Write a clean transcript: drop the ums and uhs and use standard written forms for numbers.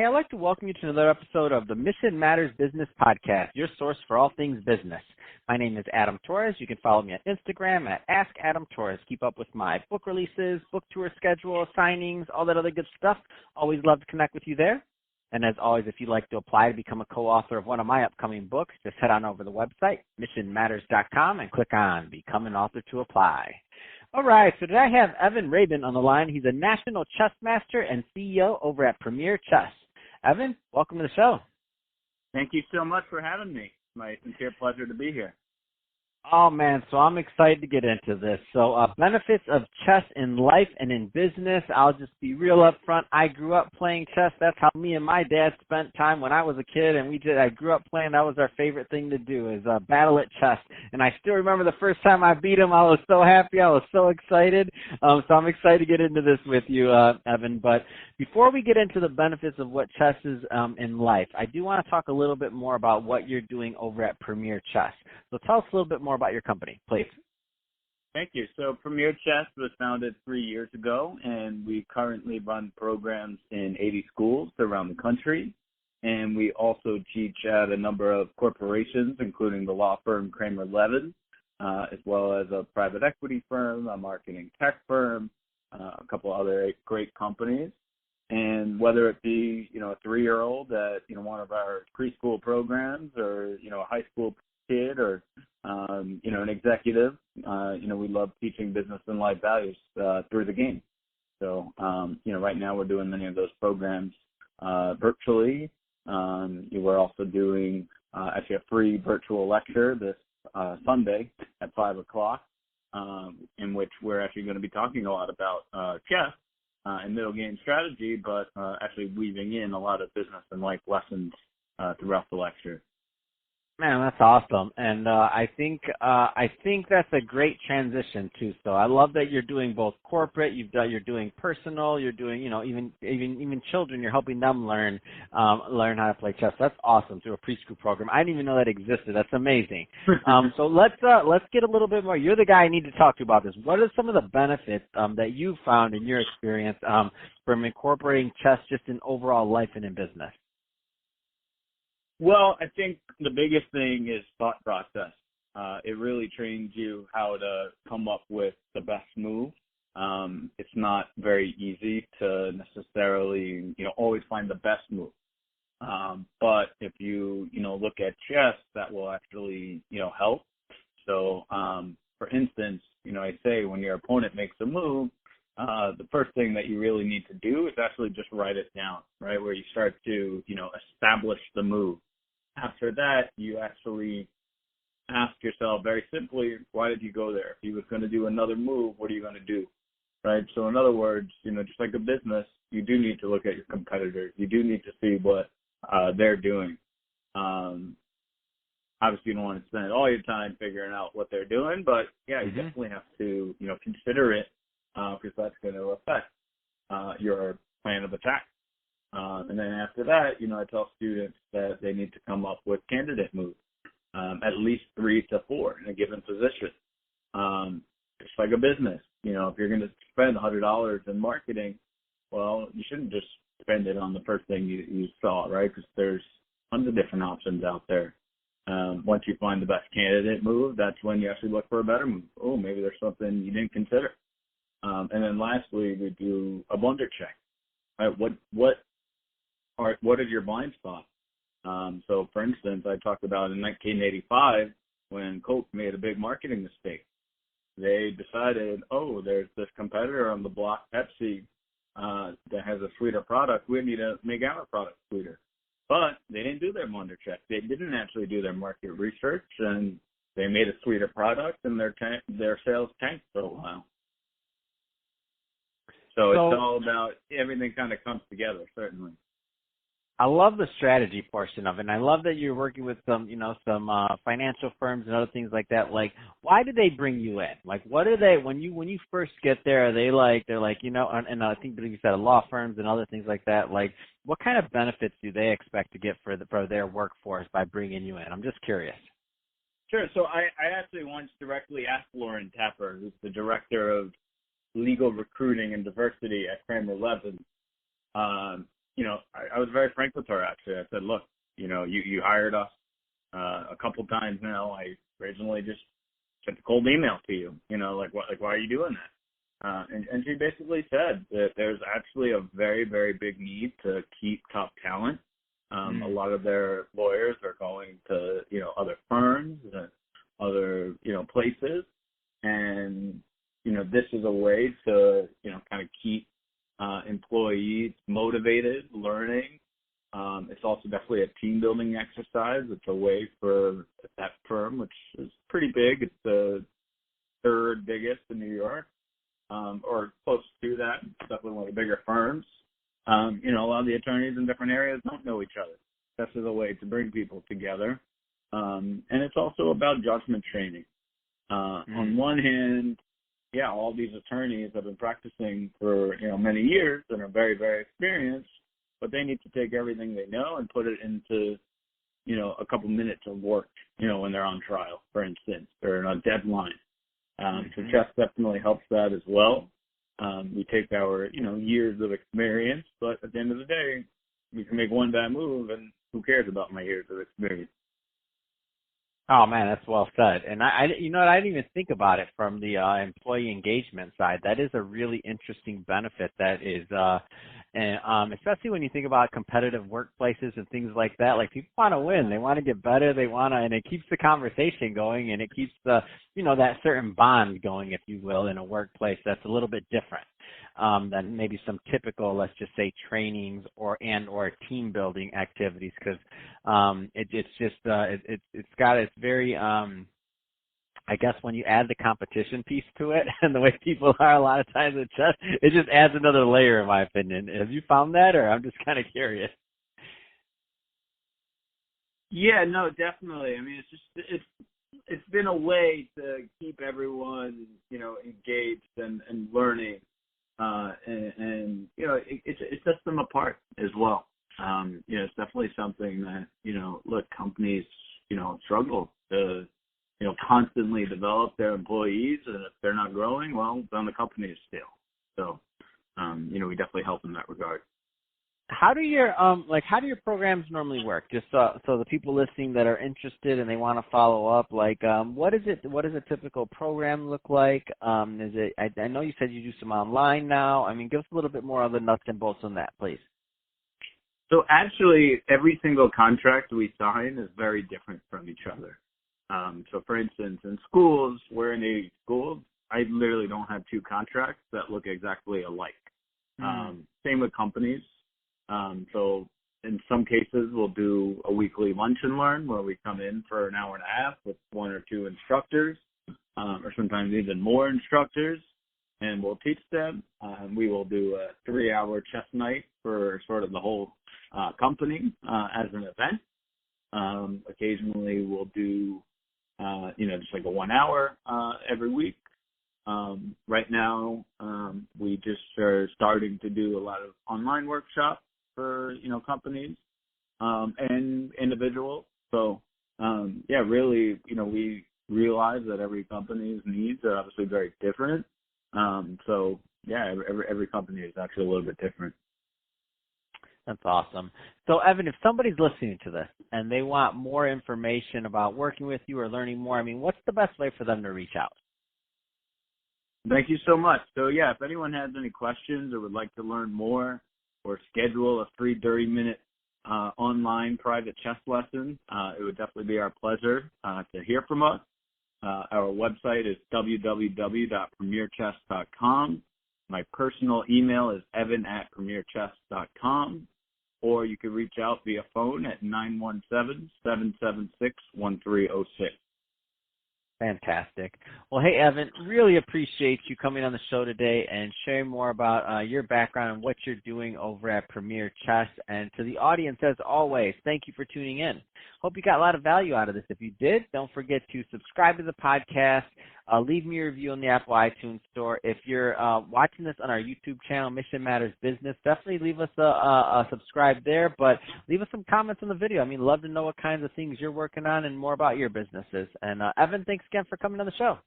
Hey, I'd like to welcome you to another episode of the Mission Matters Business Podcast, your source for all things business. My name is Adam Torres. You can follow me on Instagram at AskAdamTorres. Keep up with my book releases, book tour schedule, signings, all that other good stuff. Always love to connect with you there. And as always, if you'd like to apply to become a co-author of one of my upcoming books, just head on over to the website, missionmatters.com, and click on Become an Author to apply. All right, so today I have Evan Rabin on the line. He's a national chess master and CEO over at Premier Chess. Evan, welcome to the show. Thank you so much for having me. My sincere pleasure to be here. Oh, man, so I'm excited to get into this. So benefits of chess in life and in business. I'll just be real up front. I grew up playing chess. That's how me and my dad spent time when I was a kid, and I grew up playing. That was our favorite thing to do is battle at chess. And I still remember the first time I beat him. I was so happy. I was so excited. So I'm excited to get into this with you, Evan. But before we get into the benefits of what chess is in life, I do want to talk a little bit more about what you're doing over at Premier Chess. So tell us a little bit more about your company, please. Thank you. So Premier Chess was founded 3 years ago, and we currently run programs in 80 schools around the country. And we also teach at a number of corporations, including the law firm Kramer Levin, as well as a private equity firm, a marketing tech firm, a couple other great companies. And whether it be, a 3-year-old at, one of our preschool programs or, a high school kid or, an executive, we love teaching business and life values through the game. So, right now we're doing many of those programs virtually. We're also doing actually a free virtual lecture this Sunday at 5 o'clock, in which we're actually going to be talking a lot about chess and middle game strategy, but actually weaving in a lot of business and life lessons throughout the lecture. Man, that's awesome, and I think that's a great transition too. So I love that you're doing both corporate, you're doing personal, you're doing even children. You're helping them learn how to play chess. That's awesome through a preschool program. I didn't even know that existed. That's amazing. So let's get a little bit more. You're the guy I need to talk to about this. What are some of the benefits that you found in your experience from incorporating chess just in overall life and in business? Well, I think the biggest thing is thought process. It really trains you how to come up with the best move. It's not very easy to necessarily, always find the best move. But if you, look at chess, that will actually, help. So, for instance, I say when your opponent makes a move, the first thing that you really need to do is actually just write it down, right, where you start to, establish the move. After that, you actually ask yourself very simply, why did you go there? If he was going to do another move, what are you going to do? Right? So in other words, just like a business, you do need to look at your competitors. You do need to see what they're doing. Obviously, you don't want to spend all your time figuring out what they're doing, but yeah, you definitely have to, consider it because that's going to affect your plan of attack. And then after that, I tell students that they need to come up with candidate moves, at least 3 to 4 in a given position. Just like a business, if you're going to spend $100 in marketing, well, you shouldn't just spend it on the first thing you saw, right? Because there's tons of different options out there. Once you find the best candidate move, that's when you actually look for a better move. Oh, maybe there's something you didn't consider. And then lastly, we do a blunder check. Right? What is your blind spot? So, for instance, I talked about in 1985 when Coke made a big marketing mistake. They decided, there's this competitor on the block, Pepsi, that has a sweeter product. We need to make our product sweeter. But they didn't do their blunder check. They didn't actually do their market research, and they made a sweeter product, and their sales tanked for a while. So it's all about everything kind of comes together, certainly. I love the strategy portion of it, and I love that you're working with some financial firms and other things like that. Like, why did they bring you in? Like, what are they when you first get there? Are they they're and I think you said law firms and other things like that. Like, what kind of benefits do they expect to get for their workforce by bringing you in? I'm just curious. Sure. So I actually once directly asked Lauren Tapper, who's the director of legal recruiting and diversity at Kramer Levin. I was very frank with her, actually. I said, look, you hired us a couple times now. I originally just sent a cold email to you, why are you doing that? And she basically said that there's actually a very, very big need to keep top talent. A lot of their lawyers are going to, other firms and other, places. And, this is a way to, kind of keep employees motivated, learning. It's also definitely a team building exercise. It's a way for that firm, which is pretty big. It's the third biggest in New York, or close to that. It's definitely one of the bigger firms. A lot of the attorneys in different areas don't know each other. This is a way to bring people together. And it's also about judgment training. On one hand, all these attorneys have been practicing for, many years and are very, very experienced, but they need to take everything they know and put it into, a couple minutes of work, when they're on trial, for instance, or on a deadline. So chess definitely helps that as well. We take our, years of experience, but at the end of the day, we can make one bad move, and who cares about my years of experience? Oh man, that's well said. And I didn't even think about it from the employee engagement side. That is a really interesting benefit. That is, and especially when you think about competitive workplaces and things like that. Like, people want to win, they want to get better, and it keeps the conversation going, and it keeps the, that certain bond going, if you will, in a workplace that's a little bit different than maybe some typical, let's just say, trainings or team building activities, because it's very I guess when you add the competition piece to it and the way people are a lot of times in chess, it just adds another layer, in my opinion. Have you found that, or I'm just kind of curious? Yeah, no, definitely. I mean, it's been a way to keep everyone, engaged and learning. And it sets them apart as well. It's definitely something that, companies, struggle to, constantly develop their employees. And if they're not growing, well, then the company is stale. So, we definitely help in that regard. How do your programs normally work? Just so the people listening that are interested and they want to follow up, what does a typical program look like? Is it? I know you said you do some online now. I mean, give us a little bit more of the nuts and bolts on that, please. So actually, every single contract we sign is very different from each other. So for instance, in schools, we're in a school, I literally don't have two contracts that look exactly alike. Same with companies. So in some cases, we'll do a weekly lunch and learn where we come in for an hour and a half with one or two instructors, or sometimes even more instructors, and we'll teach them. We will do a 3-hour chess night for sort of the whole company as an event. Occasionally, we'll do, just like a 1 hour every week. Right now, we just are starting to do a lot of online workshops for, companies and individuals. So, really, we realize that every company's needs are obviously very different. Every company is actually a little bit different. That's awesome. So, Evan, if somebody's listening to this and they want more information about working with you or learning more, I mean, what's the best way for them to reach out? Thank you so much. So, if anyone has any questions or would like to learn more or schedule a free 30-minute online private chess lesson, it would definitely be our pleasure to hear from us. Our website is www.premierchess.com. My personal email is evan@premierchess.com, or you can reach out via phone at 917-776-1306. Fantastic. Well, hey, Evan, really appreciate you coming on the show today and sharing more about your background and what you're doing over at Premier Chess. And to the audience, as always, thank you for tuning in. Hope you got a lot of value out of this. If you did, don't forget to subscribe to the podcast. Leave me a review on the Apple iTunes Store. If you're watching this on our YouTube channel, Mission Matters Business, definitely leave us a subscribe there, but leave us some comments on the video. I mean, love to know what kinds of things you're working on and more about your businesses. And Evan, thanks again for coming on the show.